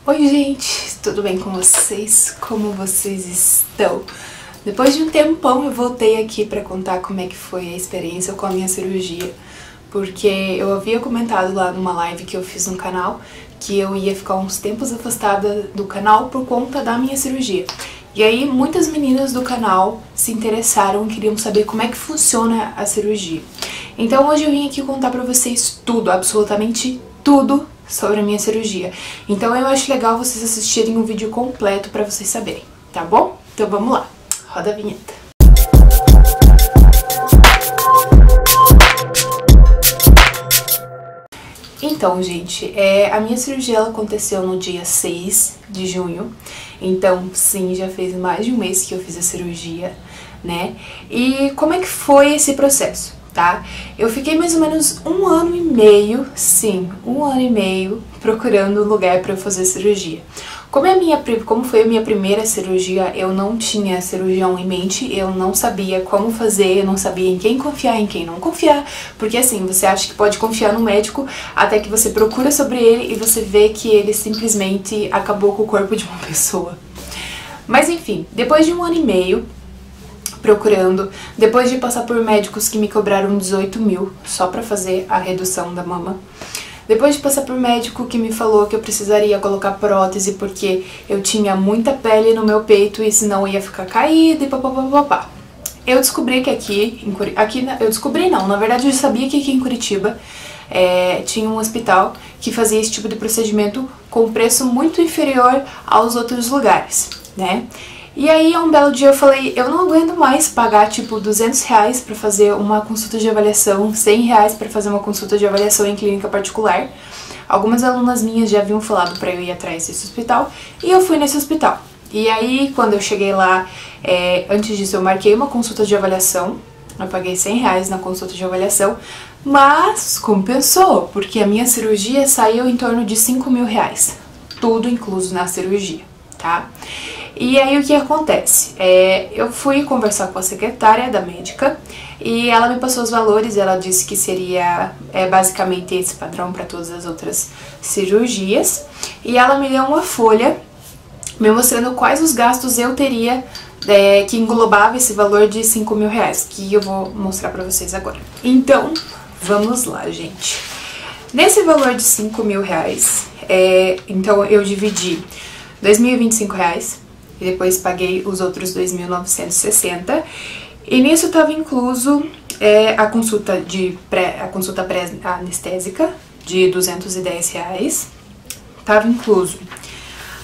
Oi gente, tudo bem com vocês? Como vocês estão? Depois de um tempão eu voltei aqui pra contar como é que foi a experiência com a minha cirurgia, porque eu havia comentado lá numa live que eu fiz no canal que eu ia ficar uns tempos afastada do canal por conta da minha cirurgia. E aí muitas meninas do canal se interessaram e queriam saber como é que funciona a cirurgia. Então hoje eu vim aqui contar pra vocês tudo, absolutamente tudo sobre a minha cirurgia. Então eu acho legal vocês assistirem o vídeo completo pra vocês saberem, tá bom? Então vamos lá, roda a vinheta. Então, gente, a minha cirurgia ela aconteceu no dia 6 de junho, então sim, já fez mais de um mês que eu fiz a cirurgia, né? E como é que foi esse processo? Tá? Eu fiquei mais ou menos um ano e meio, sim, um ano e meio procurando um lugar para eu fazer cirurgia. Como foi a minha primeira cirurgia, eu não tinha cirurgião em mente, eu não sabia como fazer, eu não sabia em quem confiar, em quem não confiar, porque assim, você acha que pode confiar no médico até que você procura sobre ele e você vê que ele simplesmente acabou com o corpo de uma pessoa. Mas enfim, depois de um ano e meio procurando, depois de passar por médicos que me cobraram 18 mil só pra fazer a redução da mama, depois de passar por médico que me falou que eu precisaria colocar prótese porque eu tinha muita pele no meu peito e senão ia ficar caída e papapá. Eu descobri que na verdade eu sabia que aqui em Curitiba tinha um hospital que fazia esse tipo de procedimento com preço muito inferior aos outros lugares, né? E aí, um belo dia eu falei, eu não aguento mais pagar, tipo, 200 reais pra fazer uma consulta de avaliação, 100 reais pra fazer uma consulta de avaliação em clínica particular. Algumas alunas minhas já haviam falado pra eu ir atrás desse hospital, e eu fui nesse hospital. E aí, quando eu cheguei lá, antes disso eu marquei uma consulta de avaliação, eu paguei 100 reais na consulta de avaliação, mas compensou, porque a minha cirurgia saiu em torno de 5 mil reais, tudo incluso na cirurgia, tá? E aí o que acontece? Eu fui conversar com a secretária da médica e ela me passou os valores, ela disse que seria basicamente esse padrão para todas as outras cirurgias. E ela me deu uma folha me mostrando quais os gastos eu teria que englobava esse valor de 5 mil reais, que eu vou mostrar para vocês agora. Então, vamos lá, gente. Nesse valor de 5 mil reais, então eu dividi 2.025 reais, e depois paguei os outros 2.960, e nisso estava incluso a consulta pré-anestésica de 210 reais, estava incluso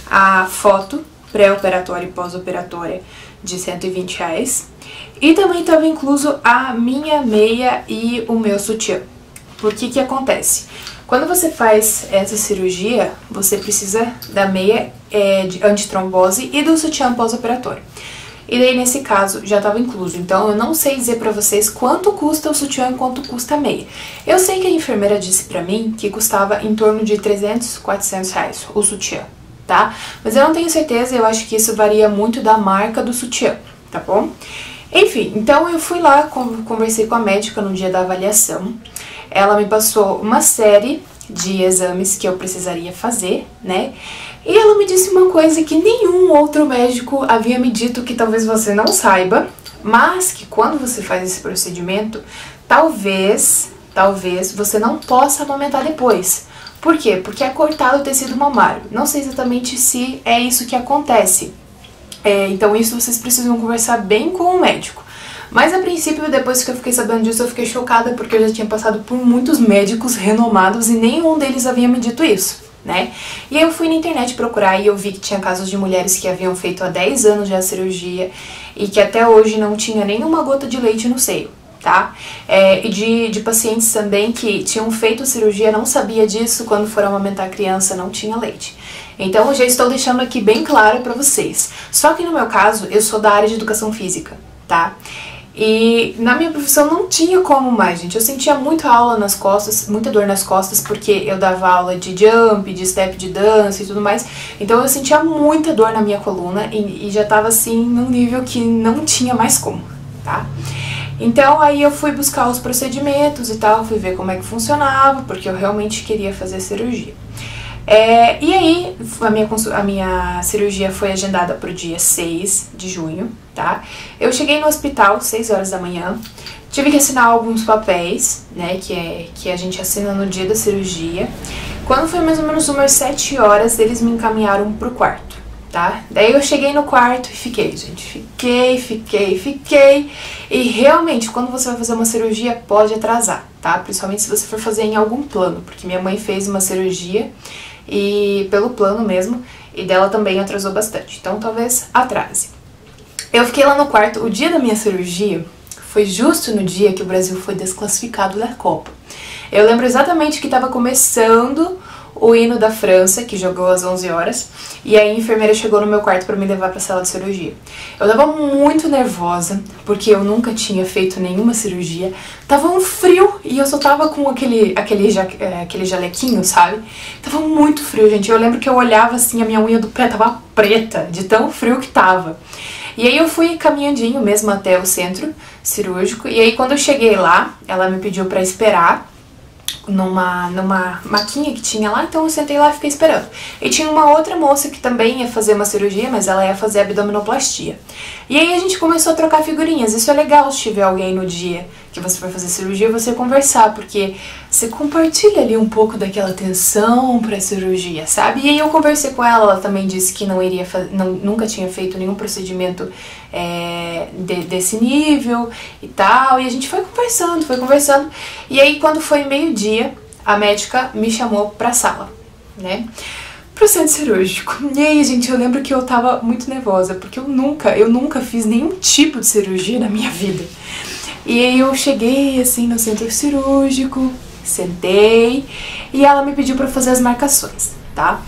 a foto pré-operatória e pós-operatória de 120 reais, e também estava incluso a minha meia e o meu sutiã. Por que acontece? Quando você faz essa cirurgia, você precisa da meia de antitrombose e do sutiã pós-operatório. E daí, nesse caso, já estava incluso. Então, eu não sei dizer pra vocês quanto custa o sutiã e quanto custa a meia. Eu sei que a enfermeira disse pra mim que custava em torno de 300, 400 reais o sutiã, tá? Mas eu não tenho certeza, eu acho que isso varia muito da marca do sutiã, tá bom? Enfim, então eu fui lá, conversei com a médica no dia da avaliação. Ela me passou uma série de exames que eu precisaria fazer, né? E ela me disse uma coisa que nenhum outro médico havia me dito, que talvez você não saiba, mas que quando você faz esse procedimento, talvez você não possa amamentar depois. Por quê? Porque é cortado o tecido mamário. Não sei exatamente se é isso que acontece. Então isso vocês precisam conversar bem com o médico. Mas a princípio, depois que eu fiquei sabendo disso, eu fiquei chocada porque eu já tinha passado por muitos médicos renomados e nenhum deles havia me dito isso, né? E aí eu fui na internet procurar e eu vi que tinha casos de mulheres que haviam feito há 10 anos já a cirurgia e que até hoje não tinha nenhuma gota de leite no seio, tá? E de pacientes também que tinham feito a cirurgia, não sabia disso, quando foram amamentar a criança não tinha leite. Então eu já estou deixando aqui bem claro pra vocês. Só que no meu caso, eu sou da área de educação física, tá? E na minha profissão não tinha como mais, gente. Eu sentia muita aula nas costas, muita dor nas costas, porque eu dava aula de jump, de step de dança e tudo mais. Então eu sentia muita dor na minha coluna e já tava assim num nível que não tinha mais como, tá? Então aí eu fui buscar os procedimentos e tal, fui ver como é que funcionava, porque eu realmente queria fazer cirurgia. E aí, a minha cirurgia foi agendada para o dia 6 de junho, tá? Eu cheguei no hospital 6 horas da manhã, tive que assinar alguns papéis, né, que a gente assina no dia da cirurgia. Quando foi mais ou menos umas 7 horas, eles me encaminharam pro quarto, tá? Daí eu cheguei no quarto e fiquei, gente, fiquei. E realmente, quando você vai fazer uma cirurgia, pode atrasar, tá? Principalmente se você for fazer em algum plano, porque minha mãe fez uma cirurgia e pelo plano mesmo, e dela também atrasou bastante, então talvez atrase. Eu fiquei lá no quarto, o dia da minha cirurgia foi justo no dia que o Brasil foi desclassificado da Copa. Eu lembro exatamente que estava começando o hino da França, que jogou às 11 horas, e aí a enfermeira chegou no meu quarto para me levar para a sala de cirurgia. Eu tava muito nervosa, porque eu nunca tinha feito nenhuma cirurgia, tava um frio e eu só tava com aquele jalequinho, sabe? Tava muito frio, gente. Eu lembro que eu olhava assim, a minha unha do pé tava preta, de tão frio que tava. E aí eu fui caminhandinho mesmo até o centro cirúrgico, e aí quando eu cheguei lá, ela me pediu para esperar numa maquinha que tinha lá, então eu sentei lá e fiquei esperando. E tinha uma outra moça que também ia fazer uma cirurgia, mas ela ia fazer abdominoplastia. E aí a gente começou a trocar figurinhas. Isso é legal se tiver alguém no dia que você vai fazer cirurgia, você conversar, porque você compartilha ali um pouco daquela tensão pra cirurgia, sabe? E aí eu conversei com ela, ela também disse que não iria nunca tinha feito nenhum procedimento desse nível e tal, e a gente foi conversando, e aí quando foi meio-dia, a médica me chamou pra sala, né? Pro centro cirúrgico. E aí, gente, eu lembro que eu tava muito nervosa, porque eu nunca fiz nenhum tipo de cirurgia na minha vida. E aí eu cheguei assim no centro cirúrgico, sentei e ela me pediu pra fazer as marcações, tá?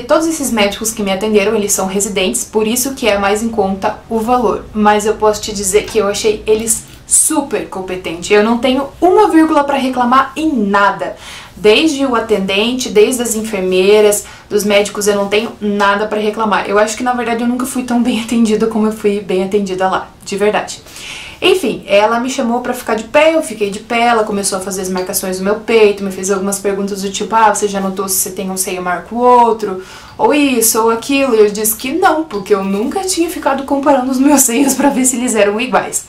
Todos esses médicos que me atenderam, eles são residentes, por isso que é mais em conta o valor. Mas eu posso te dizer que eu achei eles super competentes. Eu não tenho uma vírgula pra reclamar em nada. Desde o atendente, desde as enfermeiras, dos médicos, eu não tenho nada pra reclamar. Eu acho que, na verdade, eu nunca fui tão bem atendida como eu fui bem atendida lá, de verdade. Enfim, ela me chamou pra ficar de pé, eu fiquei de pé, ela começou a fazer as marcações do meu peito, me fez algumas perguntas do tipo, você já notou se você tem um seio maior que o outro, ou isso, ou aquilo, e eu disse que não, porque eu nunca tinha ficado comparando os meus seios pra ver se eles eram iguais.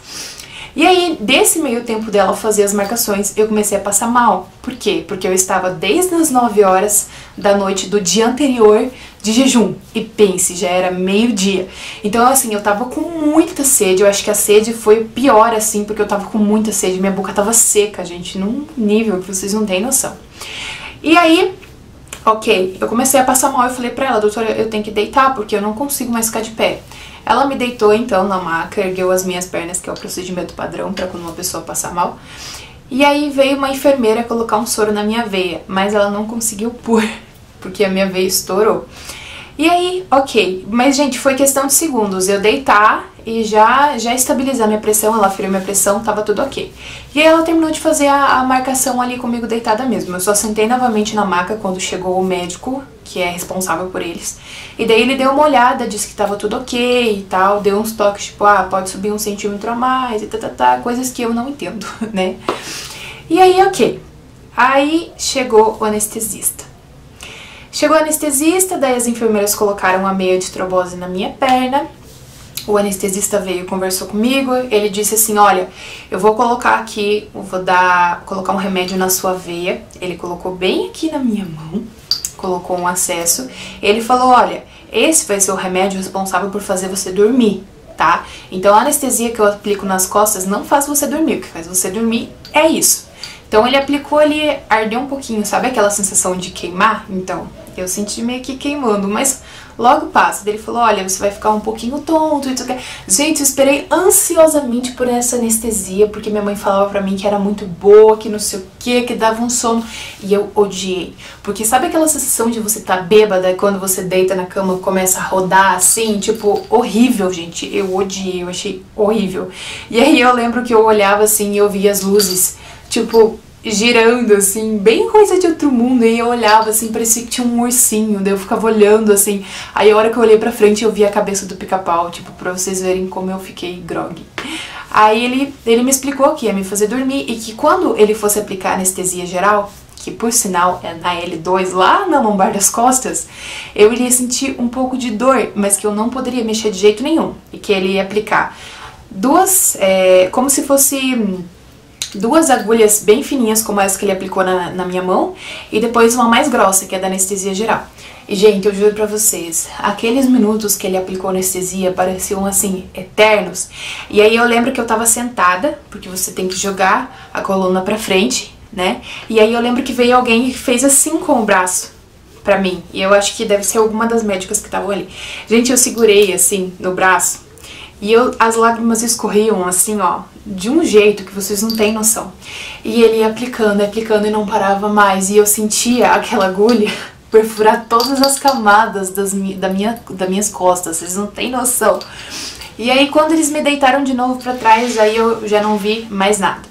E aí, desse meio tempo dela fazer as marcações, eu comecei a passar mal. Por quê? Porque eu estava desde as 9 horas da noite do dia anterior de jejum. E pense, já era meio-dia. Então, assim, eu tava com muita sede. Eu acho que a sede foi pior, assim, porque eu tava com muita sede. Minha boca tava seca, gente, num nível que vocês não têm noção. E aí, ok, eu comecei a passar mal. Eu falei pra ela, doutora, eu tenho que deitar, porque eu não consigo mais ficar de pé. Ela me deitou então na maca, ergueu as minhas pernas, que é o procedimento padrão para quando uma pessoa passar mal. E aí veio uma enfermeira colocar um soro na minha veia, mas ela não conseguiu pôr, porque a minha veia estourou. E aí, ok, mas gente, foi questão de segundos, eu deitar e já estabilizar minha pressão, ela aferiu minha pressão, tava tudo ok. E aí ela terminou de fazer a marcação ali comigo deitada mesmo. Eu só sentei novamente na maca quando chegou o médico, que é responsável por eles. E daí ele deu uma olhada, disse que tava tudo ok e tal, deu uns toques tipo, pode subir 1 centímetro a mais e coisas que eu não entendo, né? E aí, ok. Aí chegou o anestesista. Chegou o anestesista, daí as enfermeiras colocaram a meia de trombose na minha perna. O anestesista veio e conversou comigo, ele disse assim, olha, eu vou colocar aqui, colocar um remédio na sua veia. Ele colocou bem aqui na minha mão, colocou um acesso. Ele falou, olha, esse vai ser o remédio responsável por fazer você dormir, tá? Então a anestesia que eu aplico nas costas não faz você dormir, o que faz você dormir é isso. Então ele aplicou ali, ardeu um pouquinho, sabe aquela sensação de queimar? Então, eu senti meio que queimando, mas logo passa. Ele falou, olha, você vai ficar um pouquinho tonto e tudo. Gente, eu esperei ansiosamente por essa anestesia, porque minha mãe falava pra mim que era muito boa, que não sei o que dava um sono. E eu odiei. Porque sabe aquela sensação de você tá bêbada quando você deita na cama e começa a rodar assim? Tipo, horrível, gente. Eu odiei, eu achei horrível. E aí eu lembro que eu olhava assim e eu via as luzes, tipo, girando, assim, bem coisa de outro mundo, e eu olhava, assim, parecia que tinha um ursinho, daí eu ficava olhando, assim, aí a hora que eu olhei pra frente eu vi a cabeça do Pica-Pau, tipo, pra vocês verem como eu fiquei grog. Aí ele me explicou que ia me fazer dormir, e que quando ele fosse aplicar anestesia geral, que por sinal é na L2, lá na lombar das costas, eu iria sentir um pouco de dor, mas que eu não poderia mexer de jeito nenhum. E que ele ia aplicar duas, como se fosse duas agulhas bem fininhas, como essa que ele aplicou na minha mão, e depois uma mais grossa, que é da anestesia geral. E, gente, eu juro pra vocês, aqueles minutos que ele aplicou anestesia pareciam, assim, eternos. E aí eu lembro que eu tava sentada, porque você tem que jogar a coluna pra frente, né? E aí eu lembro que veio alguém e fez assim com o braço pra mim. E eu acho que deve ser alguma das médicas que estavam ali. Gente, eu segurei, assim, no braço, e as lágrimas escorriam, assim, ó, de um jeito que vocês não têm noção. E ele ia aplicando e não parava mais. E eu sentia aquela agulha perfurar todas as camadas das minhas costas, vocês não têm noção. E aí quando eles me deitaram de novo pra trás, aí eu já não vi mais nada.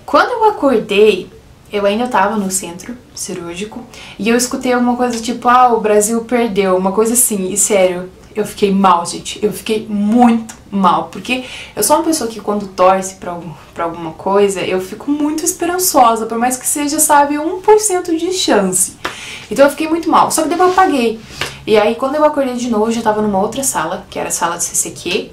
Quando eu acordei, eu ainda tava no centro cirúrgico, e eu escutei alguma coisa tipo, o Brasil perdeu, uma coisa assim, e sério, eu fiquei mal, gente, eu fiquei muito mal, porque eu sou uma pessoa que quando torce pra alguma coisa, eu fico muito esperançosa, por mais que seja, sabe, 1% de chance. Então eu fiquei muito mal, só que depois eu apaguei. E aí quando eu acordei de novo, eu já tava numa outra sala, que era a sala de CCQ,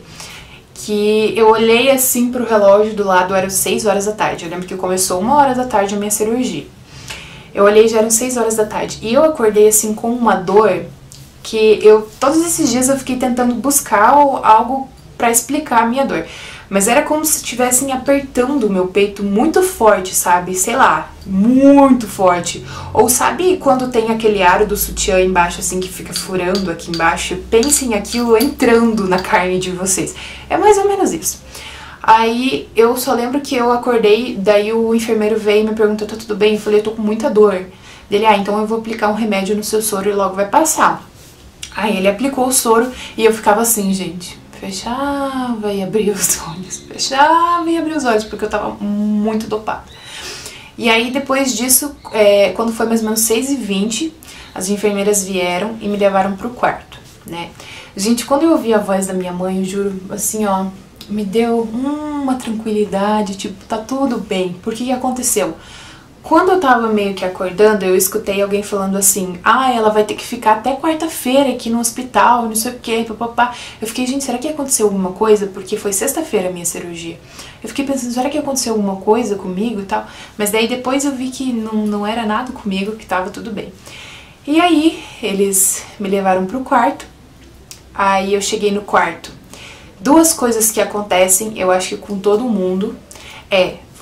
que eu olhei assim pro relógio do lado, eram 6 horas da tarde. Eu lembro que começou 1h da tarde a minha cirurgia. Eu olhei, já eram 6 horas da tarde. E eu acordei assim com uma dor que todos esses dias eu fiquei tentando buscar algo pra explicar a minha dor. Mas era como se estivessem apertando o meu peito muito forte, sabe? Sei lá, muito forte. Ou sabe quando tem aquele aro do sutiã embaixo, assim, que fica furando aqui embaixo? Pensem aquilo entrando na carne de vocês. É mais ou menos isso. Aí eu só lembro que eu acordei, daí o enfermeiro veio e me perguntou, tá tudo bem? Eu falei, eu tô com muita dor. Ele, então eu vou aplicar um remédio no seu soro e logo vai passar. Aí ele aplicou o soro e eu ficava assim, gente, fechava e abria os olhos, fechava e abria os olhos, porque eu tava muito dopada. E aí depois disso, quando foi mais ou menos 6h20, as enfermeiras vieram e me levaram pro quarto, né? Gente, quando eu ouvi a voz da minha mãe, eu juro, assim, ó, me deu uma tranquilidade, tipo, tá tudo bem. Por que aconteceu? Quando eu tava meio que acordando, eu escutei alguém falando assim, ela vai ter que ficar até quarta-feira aqui no hospital, não sei o que, papapá. Eu fiquei, gente, será que aconteceu alguma coisa? Porque foi sexta-feira a minha cirurgia. Eu fiquei pensando, será que aconteceu alguma coisa comigo e tal? Mas daí depois eu vi que não era nada comigo, que tava tudo bem. E aí, eles me levaram pro quarto. Aí eu cheguei no quarto. Duas coisas que acontecem, eu acho que com todo mundo,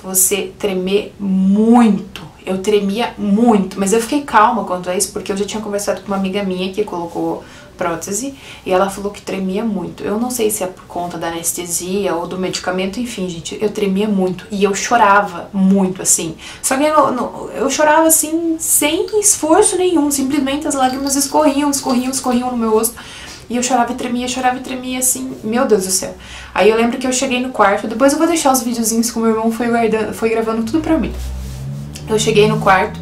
você tremer muito. Eu tremia muito, mas eu fiquei calma quanto a isso, porque eu já tinha conversado com uma amiga minha que colocou prótese, e ela falou que tremia muito. Eu não sei se é por conta da anestesia ou do medicamento, enfim, gente, eu tremia muito, e eu chorava muito, assim. Só que eu chorava, assim, sem esforço nenhum, simplesmente as lágrimas escorriam no meu rosto. E eu chorava e tremia, assim, meu Deus do céu. Aí eu lembro que eu cheguei no quarto, depois eu vou deixar os videozinhos que o meu irmão foi gravando tudo pra mim. Eu cheguei no quarto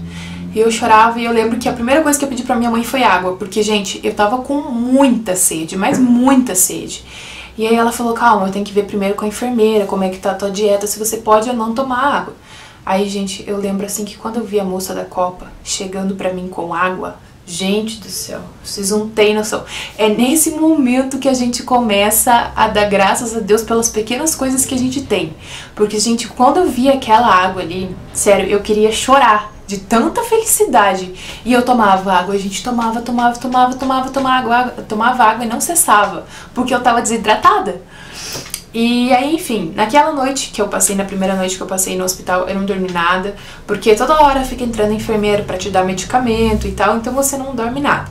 e eu chorava, e eu lembro que a primeira coisa que eu pedi pra minha mãe foi água, porque, gente, eu tava com muita sede, mas muita sede. E aí ela falou, calma, eu tenho que ver primeiro com a enfermeira como é que tá a tua dieta, se você pode ou não tomar água. Aí, gente, eu lembro assim que quando eu vi a moça da Copa chegando pra mim com água, gente do céu, vocês não têm noção. É nesse momento que a gente começa a dar graças a Deus pelas pequenas coisas que a gente tem. Porque, gente, quando eu vi aquela água ali, sério, eu queria chorar de tanta felicidade. E eu tomava água, a gente tomava água e não cessava, porque eu tava desidratada. E aí, enfim, naquela noite que eu passei, na primeira noite que eu passei no hospital, eu não dormi nada, porque toda hora fica entrando enfermeiro pra te dar medicamento e tal, então você não dorme nada.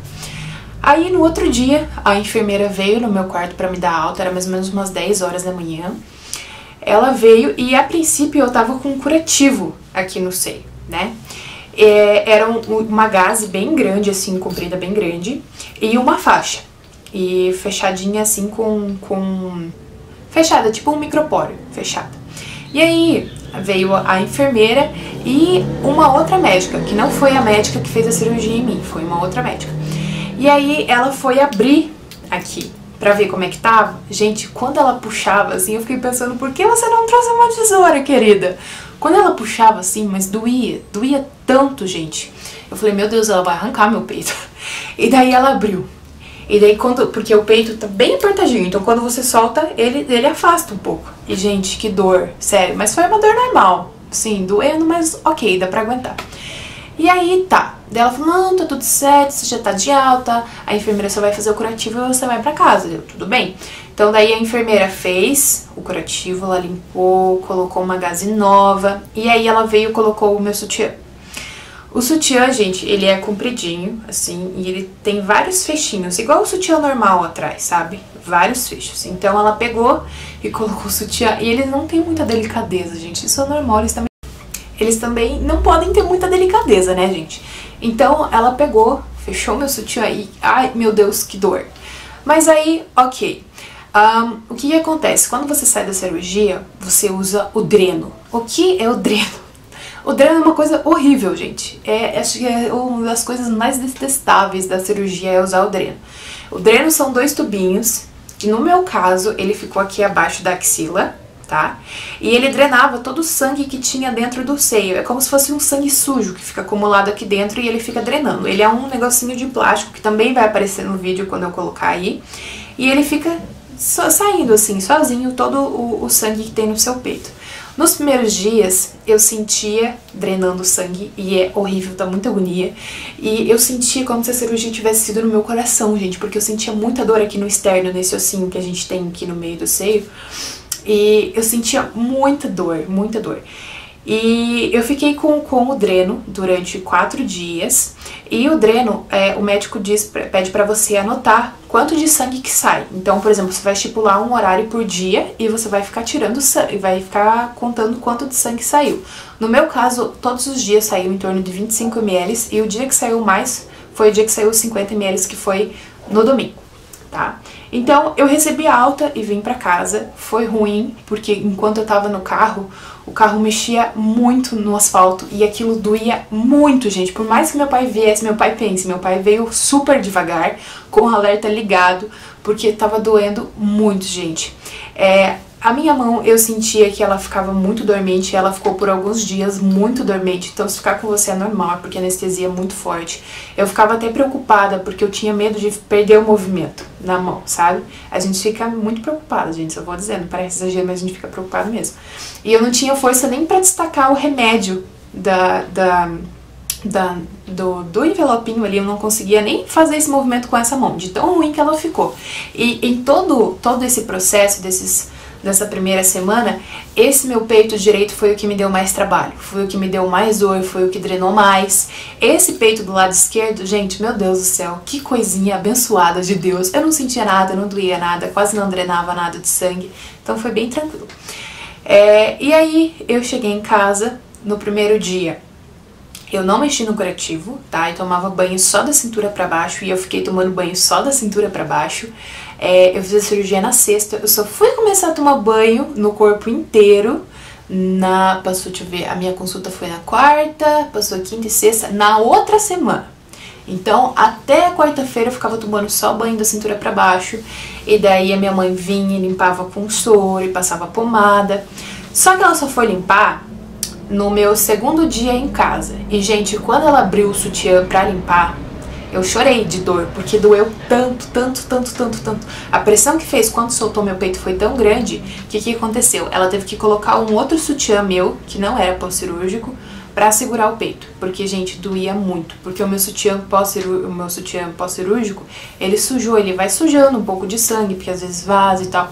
Aí no outro dia, a enfermeira veio no meu quarto pra me dar alta, era mais ou menos umas 10 horas da manhã. Ela veio e a princípio eu tava com um curativo aqui no seio, né? Era uma gaze bem grande, assim, comprida bem grande, e uma faixa, e fechadinha assim fechada, tipo um micropóreo, fechada. E aí veio a enfermeira e uma outra médica, que não foi a médica que fez a cirurgia em mim, foi uma outra médica. E aí ela foi abrir aqui, pra ver como é que tava. Gente, quando ela puxava assim, eu fiquei pensando, por que você não trouxe uma tesoura, querida? Quando ela puxava assim, mas doía tanto, gente. Eu falei, meu Deus, ela vai arrancar meu peito. E daí ela abriu. E daí porque o peito tá bem apertadinho, então quando você solta, ele afasta um pouco. E gente, que dor, sério, mas foi uma dor normal. Sim, doendo, mas ok, dá pra aguentar. E aí tá, daí ela falou, não, tá tudo certo, você já tá de alta, a enfermeira só vai fazer o curativo e você vai pra casa, deu tudo bem. Então daí a enfermeira fez o curativo, ela limpou, colocou uma gaze nova, e aí ela veio e colocou o meu sutiã. O sutiã, gente, ele é compridinho, assim, e ele tem vários fechinhos, igual o sutiã normal atrás, sabe? Vários fechos. Então ela pegou e colocou o sutiã, e eles não têm muita delicadeza, gente, isso é normal, eles também não podem ter muita delicadeza, né, gente? Então ela pegou, fechou meu sutiã e, ai, meu Deus, que dor. Mas aí, ok. O que acontece? Quando você sai da cirurgia, você usa o dreno. O que é o dreno? O dreno é uma coisa horrível, gente. Acho que é uma das coisas mais detestáveis da cirurgia é usar o dreno. O dreno são 2 tubinhos, que no meu caso, ele ficou aqui abaixo da axila, tá? E ele drenava todo o sangue que tinha dentro do seio. É como se fosse um sangue sujo que fica acumulado aqui dentro e ele fica drenando. Ele é um negocinho de plástico que também vai aparecer no vídeo quando eu colocar aí. E ele fica saindo assim, sozinho, todo o sangue que tem no seu peito. Nos primeiros dias, eu sentia drenando sangue, e é horrível, dá muita agonia. E eu sentia como se a cirurgia tivesse sido no meu coração, gente, porque eu sentia muita dor aqui no externo, nesse ossinho que a gente tem aqui no meio do seio. E eu sentia muita dor, muita dor. E eu fiquei com o dreno durante 4 dias. E o dreno, o médico pede pra você anotar quanto de sangue que sai. Então, por exemplo, você vai estipular um horário por dia e você vai ficar tirando sangue, vai ficar contando quanto de sangue saiu. No meu caso, todos os dias saiu em torno de 25 ml e o dia que saiu mais foi o dia que saiu 50 ml, que foi no domingo, tá? Então, eu recebi alta e vim pra casa. Foi ruim, porque enquanto eu tava no carro, o carro mexia muito no asfalto e aquilo doía muito, gente. Por mais que meu pai viesse, meu pai veio super devagar, com o alerta ligado, porque tava doendo muito, gente. A minha mão, eu sentia que ela ficava muito dormente, ela ficou por alguns dias muito dormente, então se ficar com você é normal, porque a anestesia é muito forte. Eu ficava até preocupada, porque eu tinha medo de perder o movimento na mão, sabe? A gente fica muito preocupada, gente, só vou dizendo, parece exagero, mas a gente fica preocupada mesmo. E eu não tinha força nem pra destacar o remédio do envelopinho ali, eu não conseguia nem fazer esse movimento com essa mão, de tão ruim que ela ficou. E em todo esse processo dessa primeira semana, esse meu peito direito foi o que me deu mais trabalho, foi o que me deu mais dor, foi o que drenou mais. Esse peito do lado esquerdo, gente, meu Deus do céu, que coisinha abençoada de Deus. Eu não sentia nada, não doía nada, quase não drenava nada de sangue, então foi bem tranquilo. E aí eu cheguei em casa no primeiro dia. Eu não mexi no curativo, tá? Eu tomava banho só da cintura pra baixo e eu fiquei tomando banho só da cintura pra baixo. Eu fiz a cirurgia na sexta, eu só fui começar a tomar banho no corpo inteiro passou, deixa eu ver, a minha consulta foi na quarta, passou a quinta e sexta, na outra semana. Então, até a quarta-feira eu ficava tomando só banho da cintura pra baixo, e daí a minha mãe vinha e limpava com soro e passava pomada. Só que ela só foi limpar no meu segundo dia em casa. E, gente, quando ela abriu o sutiã pra limpar, eu chorei de dor, porque doeu tanto, tanto, tanto, tanto, tanto. A pressão que fez quando soltou meu peito foi tão grande, que aconteceu? Ela teve que colocar um outro sutiã meu, que não era pós-cirúrgico, pra segurar o peito. Porque, gente, doía muito. Porque o meu sutiã pós-cirúrgico, ele sujou, ele vai sujando um pouco de sangue, porque às vezes vaza e tal.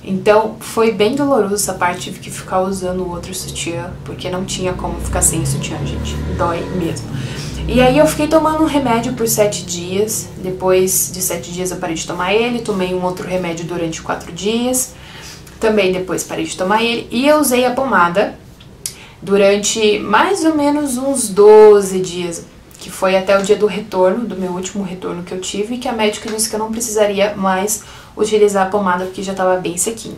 Então, foi bem doloroso essa parte, tive que ficar usando o outro sutiã, porque não tinha como ficar sem sutiã, gente. Dói mesmo. E aí eu fiquei tomando um remédio por 7 dias, depois de 7 dias eu parei de tomar ele, tomei um outro remédio durante 4 dias, também depois parei de tomar ele, e eu usei a pomada durante mais ou menos uns 12 dias, que foi até o dia do retorno, do meu último retorno que eu tive, que a médica disse que eu não precisaria mais utilizar a pomada porque já estava bem sequinho.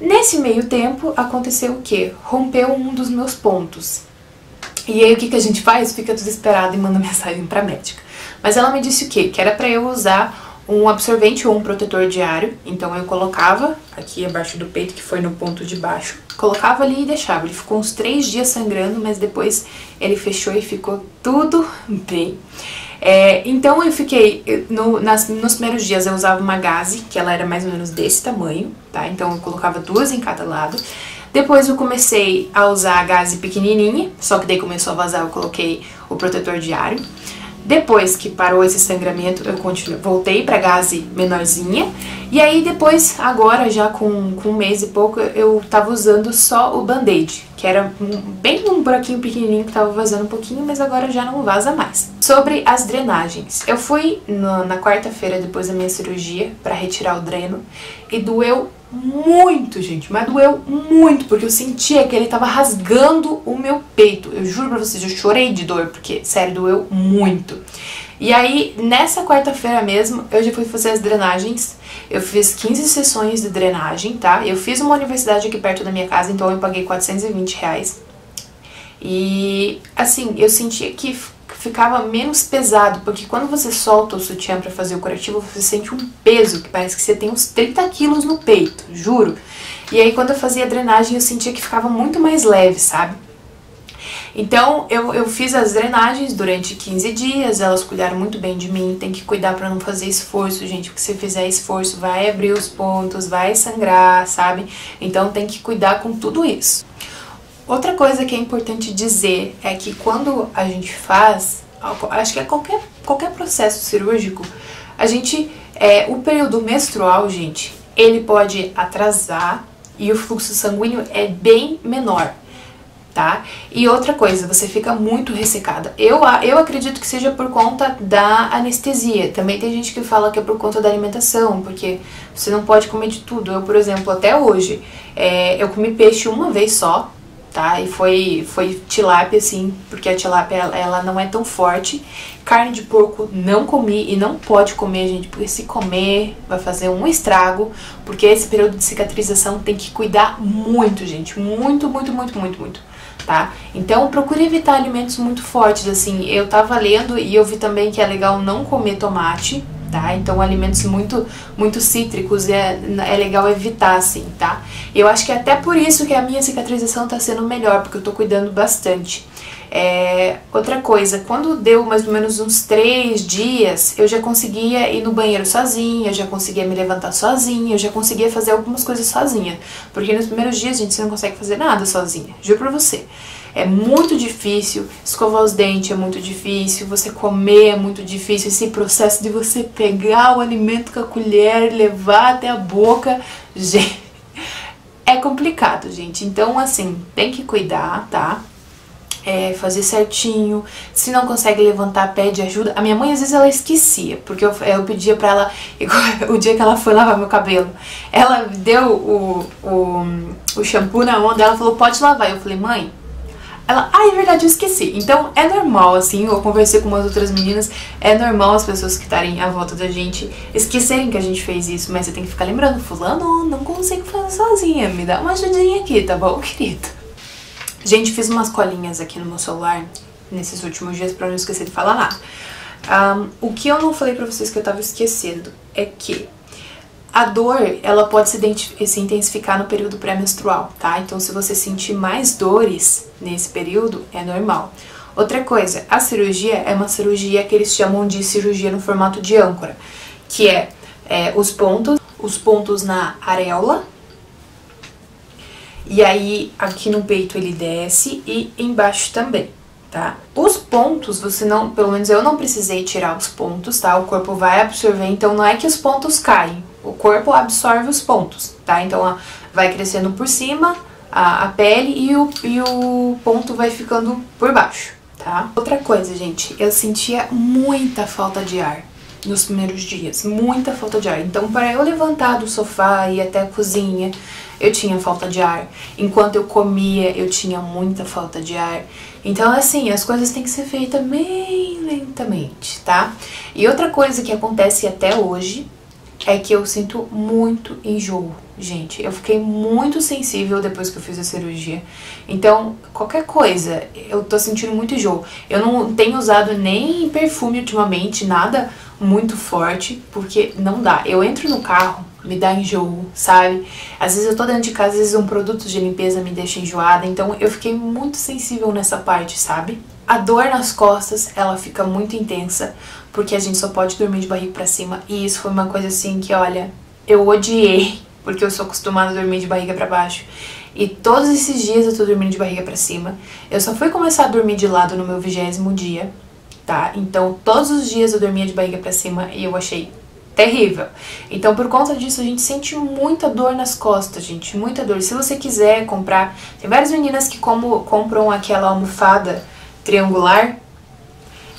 Nesse meio tempo, aconteceu o quê? Rompeu um dos meus pontos. E aí o que a gente faz? Fica desesperado e manda mensagem pra médica. Mas ela me disse o quê? Que era pra eu usar um absorvente ou um protetor diário. Então eu colocava aqui abaixo do peito, que foi no ponto de baixo, colocava ali e deixava. Ele ficou uns 3 dias sangrando, mas depois ele fechou e ficou tudo bem. Então eu fiquei, nos primeiros dias eu usava uma gaze, que ela era mais ou menos desse tamanho, tá? Então eu colocava 2 em cada lado. Depois eu comecei a usar a gaze pequenininha, só que daí começou a vazar, eu coloquei o protetor diário. Depois que parou esse sangramento, eu voltei pra gaze menorzinha. E aí depois, agora já com um mês e pouco, eu tava usando só o band-aid, que era bem um buraquinho pequenininho que tava vazando um pouquinho, mas agora já não vaza mais. Sobre as drenagens, eu fui na quarta-feira depois da minha cirurgia pra retirar o dreno e doeu muito, gente, mas doeu muito, porque eu sentia que ele tava rasgando o meu peito. Eu juro pra vocês, eu chorei de dor, porque, sério, doeu muito. E aí, nessa quarta-feira mesmo, eu já fui fazer as drenagens. Eu fiz 15 sessões de drenagem, tá? Eu fiz uma universidade aqui perto da minha casa, então eu paguei R$420. E, assim, eu sentia que ficava menos pesado, porque quando você solta o sutiã pra fazer o curativo, você sente um peso, que parece que você tem uns 30 quilos no peito, juro. E aí quando eu fazia a drenagem, eu sentia que ficava muito mais leve, sabe? Então eu fiz as drenagens durante 15 dias, elas cuidaram muito bem de mim. Tem que cuidar pra não fazer esforço, gente, porque se fizer esforço vai abrir os pontos, vai sangrar, sabe? Então tem que cuidar com tudo isso. Outra coisa que é importante dizer é que quando a gente faz, acho que é qualquer processo cirúrgico, a gente, o período menstrual, gente, ele pode atrasar e o fluxo sanguíneo é bem menor, tá? E outra coisa, você fica muito ressecada. Eu acredito que seja por conta da anestesia. Também tem gente que fala que é por conta da alimentação, porque você não pode comer de tudo. Eu, por exemplo, até hoje, eu comi peixe uma vez só, tá? E foi tilápia, assim, porque a tilápia, ela não é tão forte. Carne de porco não comi e não pode comer, gente, porque se comer vai fazer um estrago, porque esse período de cicatrização tem que cuidar muito, gente, muito, muito, muito, muito, muito, tá? Então procure evitar alimentos muito fortes, assim. Eu tava lendo e eu vi também que é legal não comer tomate, tá? Então alimentos muito cítricos é legal evitar, assim, tá? Eu acho que é até por isso que a minha cicatrização tá sendo melhor, porque eu tô cuidando bastante. Outra coisa, quando deu mais ou menos uns 3 dias, eu já conseguia ir no banheiro sozinha, eu já conseguia me levantar sozinha, eu já conseguia fazer algumas coisas sozinha. Porque nos primeiros dias, gente, você não consegue fazer nada sozinha, juro pra você. É muito difícil, escovar os dentes é muito difícil, você comer é muito difícil, esse processo de você pegar o alimento com a colher e levar até a boca, gente, é complicado, gente. Então, assim, tem que cuidar, tá? Fazer certinho. Se não consegue levantar, pede ajuda. A minha mãe, às vezes, ela esquecia, porque eu pedia pra ela, o dia que ela foi lavar meu cabelo, ela deu o shampoo na mão dela, falou, pode lavar. Eu falei, mãe, ela, é verdade, eu esqueci. Então é normal, assim, eu conversei com umas outras meninas, é normal as pessoas que estarem à volta da gente esquecerem que a gente fez isso, mas você tem que ficar lembrando, fulano, não consigo fazer sozinha, me dá uma ajudinha aqui, tá bom, querido? Gente, fiz umas colinhas aqui no meu celular nesses últimos dias pra não esquecer de falar nada. O que eu não falei pra vocês que eu tava esquecendo é que a dor, ela pode se intensificar no período pré-menstrual, tá? Então, se você sentir mais dores nesse período, é normal. Outra coisa, a cirurgia é uma cirurgia que eles chamam de cirurgia no formato de âncora, que os pontos na areola, e aí aqui no peito ele desce e embaixo também, tá? Os pontos, pelo menos eu não precisei tirar os pontos, tá? O corpo vai absorver, então não é que os pontos caem, o corpo absorve os pontos, tá? Então vai crescendo por cima a pele e o ponto vai ficando por baixo, tá? Outra coisa, gente, eu sentia muita falta de ar nos primeiros dias, muita falta de ar. Então, para eu levantar do sofá e ir até a cozinha, eu tinha falta de ar. Enquanto eu comia, eu tinha muita falta de ar. Então, assim, as coisas têm que ser feitas bem lentamente, tá? E outra coisa que acontece até hoje, é que eu sinto muito enjoo, gente. Eu fiquei muito sensível depois que eu fiz a cirurgia. Então, qualquer coisa, eu tô sentindo muito enjoo. Eu não tenho usado nem perfume ultimamente, nada muito forte, porque não dá. Eu entro no carro, me dá enjoo, sabe? Às vezes eu tô dentro de casa, às vezes um produto de limpeza me deixa enjoada. Então, eu fiquei muito sensível nessa parte, sabe? A dor nas costas, ela fica muito intensa, porque a gente só pode dormir de barriga pra cima. E isso foi uma coisa assim que, olha, eu odiei, porque eu sou acostumada a dormir de barriga pra baixo. E todos esses dias eu tô dormindo de barriga pra cima. Eu só fui começar a dormir de lado no meu 20º dia, tá? Então todos os dias eu dormia de barriga pra cima e eu achei terrível. Então por conta disso a gente sente muita dor nas costas, gente, muita dor. Se você quiser comprar, tem várias meninas que compram aquela almofada triangular,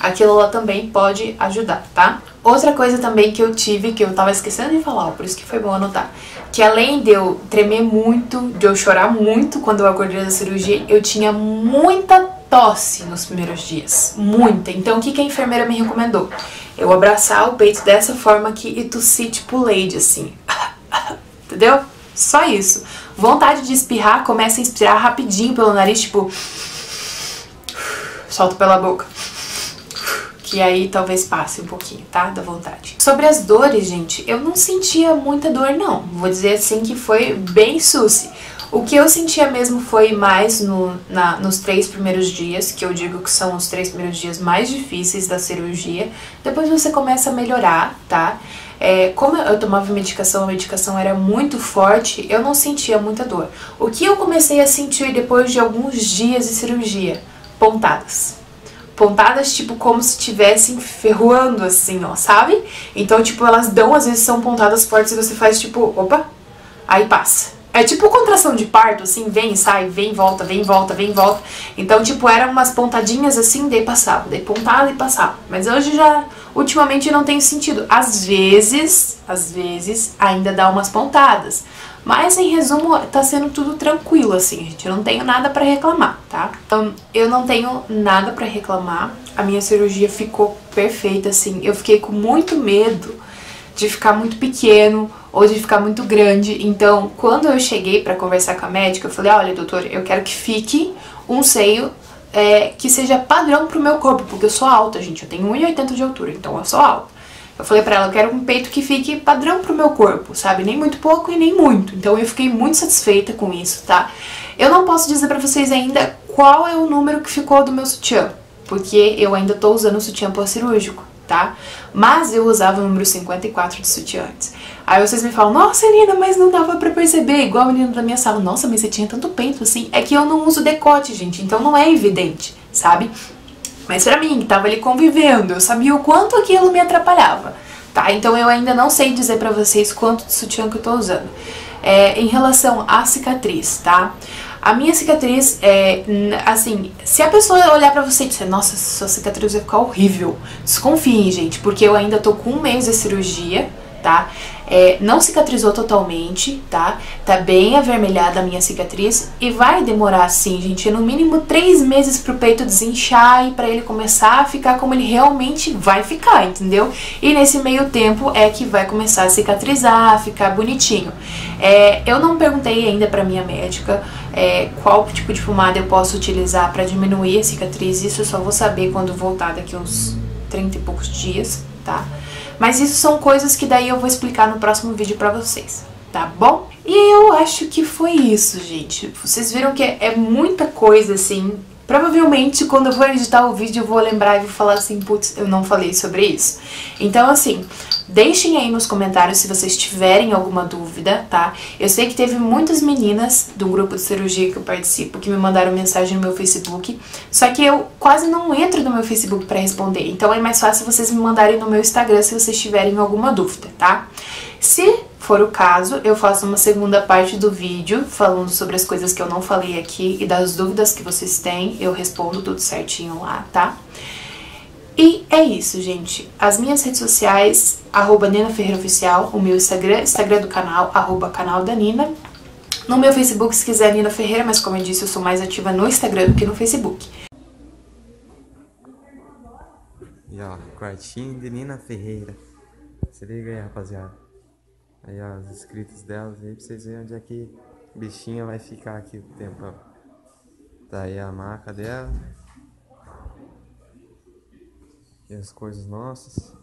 aquilo lá também pode ajudar, tá? Outra coisa também que eu tive, que eu tava esquecendo de falar, por isso que foi bom anotar, que além de eu tremer muito, de eu chorar muito quando eu acordei da cirurgia, eu tinha muita tosse nos primeiros dias, muita. Então o que a enfermeira me recomendou? Eu abraçar o peito dessa forma aqui e tossir tipo Lady, assim, entendeu? Só isso. Vontade de espirrar, começa a inspirar rapidinho pelo nariz, tipo, solta pela boca. Que aí talvez passe um pouquinho, tá? Da vontade. Sobre as dores, gente, eu não sentia muita dor, não. Vou dizer assim que foi bem susse. O que eu sentia mesmo foi mais nos 3 primeiros dias, que eu digo que são os 3 primeiros dias mais difíceis da cirurgia. Depois você começa a melhorar, tá? Como eu tomava medicação, a medicação era muito forte, eu não sentia muita dor. O que eu comecei a sentir depois de alguns dias de cirurgia? Pontadas. Pontadas, tipo, como se estivessem ferroando, assim, ó, sabe? Então, tipo, elas dão, às vezes são pontadas fortes e você faz, tipo, opa, aí passa. É tipo contração de parto, assim, vem e sai, vem e volta, vem e volta, vem e volta. Então, tipo, eram umas pontadinhas assim, daí passava, daí pontada e passava. Mas hoje já, ultimamente, não tem sentido. Às vezes, ainda dá umas pontadas. Mas, em resumo, tá sendo tudo tranquilo, assim, gente. Eu não tenho nada pra reclamar, tá? Então, eu não tenho nada pra reclamar. A minha cirurgia ficou perfeita, assim. Eu fiquei com muito medo de ficar muito pequeno ou de ficar muito grande. Então, quando eu cheguei pra conversar com a médica, eu falei, olha, doutor, eu quero que fique um seio que seja padrão pro meu corpo, porque eu sou alta, gente. Eu tenho 1,80 de altura, então eu sou alta. Eu falei pra ela, eu quero um peito que fique padrão pro meu corpo, sabe? Nem muito pouco e nem muito. Então eu fiquei muito satisfeita com isso, tá? Eu não posso dizer pra vocês ainda qual é o número que ficou do meu sutiã, porque eu ainda tô usando o sutiã pós-cirúrgico, tá? Mas eu usava o número 54 de sutiã antes. Aí vocês me falam, nossa, Nina, mas não dava pra perceber, igual a menina da minha sala. Nossa, mas você tinha tanto peito assim. É que eu não uso decote, gente, então não é evidente, sabe? Mas pra mim, que tava ali convivendo, eu sabia o quanto aquilo me atrapalhava, tá? Então eu ainda não sei dizer pra vocês quanto de sutiã que eu tô usando. Em relação à cicatriz, tá? A minha cicatriz assim, se a pessoa olhar pra você e dizer, nossa, sua cicatriz vai ficar horrível, desconfiem, gente, porque eu ainda tô com 1 mês de cirurgia, tá? Não cicatrizou totalmente, tá? Tá bem avermelhada a minha cicatriz e vai demorar, assim, gente, no mínimo 3 meses pro peito desinchar e pra ele começar a ficar como ele realmente vai ficar, entendeu? E nesse meio tempo é que vai começar a cicatrizar, a ficar bonitinho. Eu não perguntei ainda pra minha médica qual tipo de pomada eu posso utilizar pra diminuir a cicatriz, isso eu só vou saber quando voltar daqui uns 30 e poucos dias, tá? Mas isso são coisas que daí eu vou explicar no próximo vídeo pra vocês, tá bom? E eu acho que foi isso, gente. Vocês viram que é muita coisa, assim. Provavelmente, quando eu for editar o vídeo, eu vou lembrar e vou falar assim, putz, eu não falei sobre isso. Então, assim, deixem aí nos comentários se vocês tiverem alguma dúvida, tá? Eu sei que teve muitas meninas do grupo de cirurgia que eu participo que me mandaram mensagem no meu Facebook, só que eu quase não entro no meu Facebook pra responder, então é mais fácil vocês me mandarem no meu Instagram se vocês tiverem alguma dúvida, tá? Se for o caso, eu faço uma segunda parte do vídeo falando sobre as coisas que eu não falei aqui e das dúvidas que vocês têm, eu respondo tudo certinho lá, tá? E é isso, gente. As minhas redes sociais, @NinaFerreiraOficial, o meu Instagram do canal, @canal da Nina. No meu Facebook, se quiser, Nina Ferreira, mas como eu disse, eu sou mais ativa no Instagram do que no Facebook. E ó, quartinho de Nina Ferreira. Se liga aí, rapaziada. Aí ó, as escritas delas aí pra vocês verem onde é que bichinha vai ficar aqui o tempão. Tá aí a maca dela. E as coisas nossas.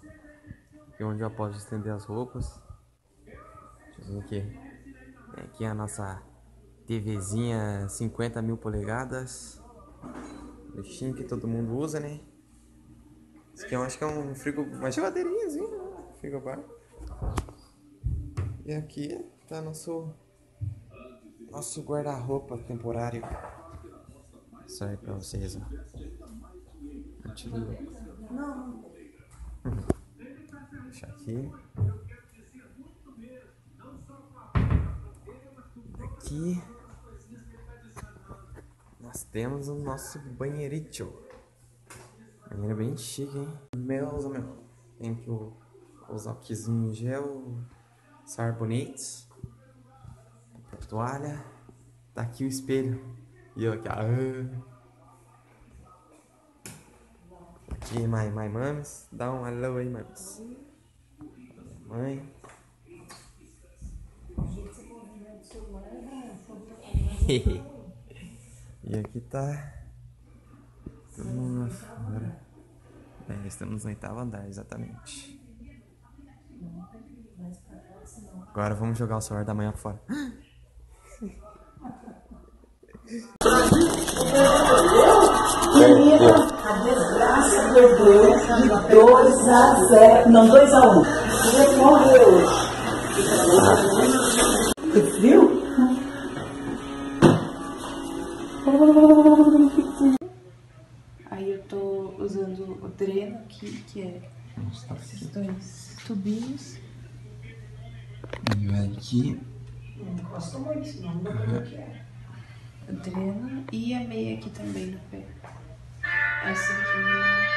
E onde eu posso estender as roupas. Deixa eu ver aqui. Tem aqui a nossa TVzinha 50 mil polegadas. Bichinho que todo mundo usa, né? Isso aqui eu acho que é um uma geladeirinhazinha, né? Frigobar. E aqui tá nosso guarda-roupa temporário. Isso aí pra vocês, ó. Não. Deixa aqui. Aqui nós temos o nosso banheirito. Banheiro bem chique, hein? Meu. Tem aqui os alquizinhos em gel, sabonetes, toalha. Tá aqui o espelho. E eu aqui, Aqui, mames. Dá um alô aí, mames. Mãe. E aqui tá todo mundo lá fora. Estamos no 8º andar, exatamente. Agora vamos jogar o celular da manhã fora. A desgraça perdeu de 2-0. Não, 2-1. Ele morreu hoje. Viu? Aí eu tô usando o dreno aqui, que é esses dois tubinhos. E aqui. Não gosto muito, não. Não sei o que é. O dreno e a meia aqui também no pé. Essa aqui